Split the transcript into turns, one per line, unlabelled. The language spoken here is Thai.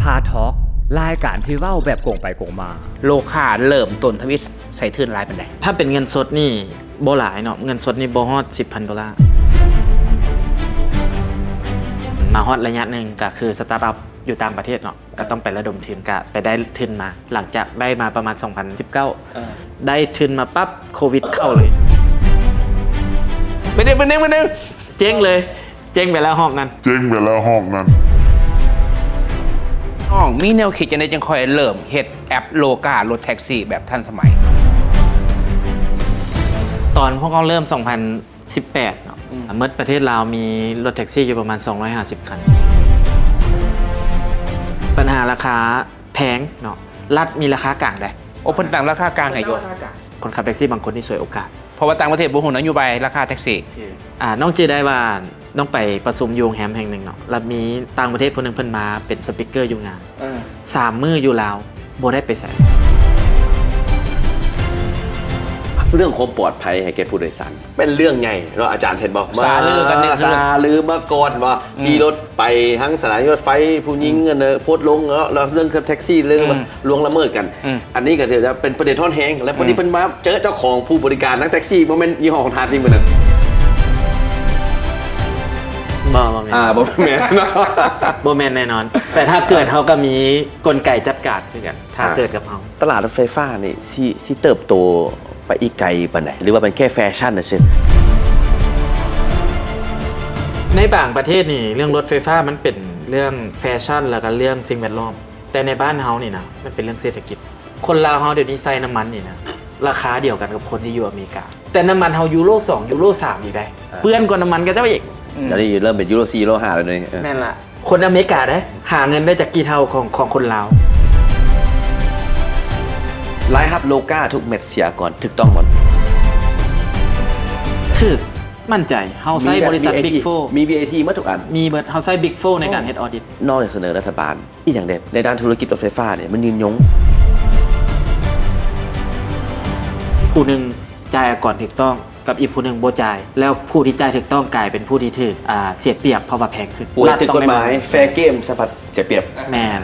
พาทอล์กรายการที่เว้าแบบโกงไปโกงมา
โลค่าเริ่มต้นทวิตใส่ทื่นลายเป็นได
ถ้าเป็นเงินสดนี่บ่หลายเนาะเงินสดนี่บ่ฮอด 10,000 ดอลลาร์มาฮอดระยะหนึ่งก็คือสตาร์ทอัพอยู่ต่างประเทศเนาะก็ต้องไประดมทุนก็ไปได้ทุนมา หลังจากได้มาประมาณ 2019 ได้ทุนมาปั๊บโควิดเข้าเลย
ไม่ได้
เจ๊งเลยเจ๊งไปแล้วหอกนั้น
น้องมีแนวคิดจังได๋จังค่อยเริ่มเฮ็ดแอปโลการถแท็กซี่แบบทันสมัย
ตอนพวกเราเริ่ม 2018 เนาะเมื่อประเทศลาวมีรถแท็กซี่อยู่ประมาณ 250 คัน ปัญหาราคาแพงเนาะรัฐมีราคากลางได้
โอเพิ่นตั้งราคากลางให้อยู่
คนขับแท็กซี่บางคนที่สวยโอกาส
เพราะว่าต่างประเทศบ่ฮู้นโยบายราคาแท็กซี่
น้องจือได้ว่าน้องไปประชุมอยู่โรงแรมแห่งหนึ่งเนาะแล้วมีต่างประเทศคนหนึงเพิ่นมาเป็นสปีกเกอร์อยู่งาน3 มื้ออยู่ลาวบ่ได้ไปไส
เรื่องความปลอดภัยให้แก่ผู้โดยสารเป็นเรื่องใหญ่เนาะอาจารย์เห็นบอก
ซาลือกันเนี่ย
ซาลือมาก่อนว่าขี่รถไปทั้งสถานีรถไฟผู้หญิงเนอะโพสต์ลงแล้วเรื่องแท็กซี่เรื่องล่วงละเมิดกัน อันนี้ก็ถือว่าเป็นประเด็นท่อนแหงและพอดีเป็นมาเจอเจ้าของผู้บริการนักแท็กซี่โมเมนต์ยี่ห้อของทานจริงเหมือนกัน
บ่แม่น
บ่แม่นเนาะ
บ่แม่นแน่นอน แต่ถ้าเกิดเฮาก็มีกลไกจัดการคือกันถ้าเกิดกับเฮา
ตลาดรถไฟฟ้านี่สิเติบโตไปอีกไกลปานใดหรือว่าเป็นแค่แฟชั่นน่ะซิ
ในบางประเทศนี่เรื่องรถไฟฟ้ามันเป็นเรื่องแฟชั่นแล้วก็เรื่องสิ่งแวดล้อมแต่ในบ้านเฮานี่นะมันเป็นเรื่องเศรษฐกิจคนลาวเฮาเดี๋ยวนี้ใส่น้ำมันนี่นะราคาเดียวกันกับคนที่อยู่อเมริกาแต่น้ำมันเฮายูโร2ยูโร3อีกได้เปื้อนกว่าน้ำมันก็เจ้าอีก
เดี๋ยวนี้เริ่มเป็นยูโร4ยูโร5แล้วนี่
นั่นล่ะคนอเมริกาได้หาเงินได้จากกี่เท่าของคนลาว
รายรับโลกาทุกเม็ดเสียก่อนถูกต้องหมด
ถึกมั่นใจเฮาใช้บริษัท Big 4
มี VAT มาทุกอัน
มีเบิดเฮาใช้ Big 4ในการเฮ็ดออดิต
นอกจากเสนอรัฐบาลอีกอย่างเด็ดในด้านธุรกิจรถไฟฟ้าเนี่ยมันยืนยง
ผู้หนึงจ่ายก่อนถูกต้องกับอีกผู้หนึงบ่จ่ายแล้วผู้ที่จ่ายถูกต้องกลายเป็นผู้ที่ถูกเสียเปรียบเพราะว่าแพงขึ้น
ป่วยติดกฎหมายแฟร์เกมสะพัดเสียเปรียบ
แมน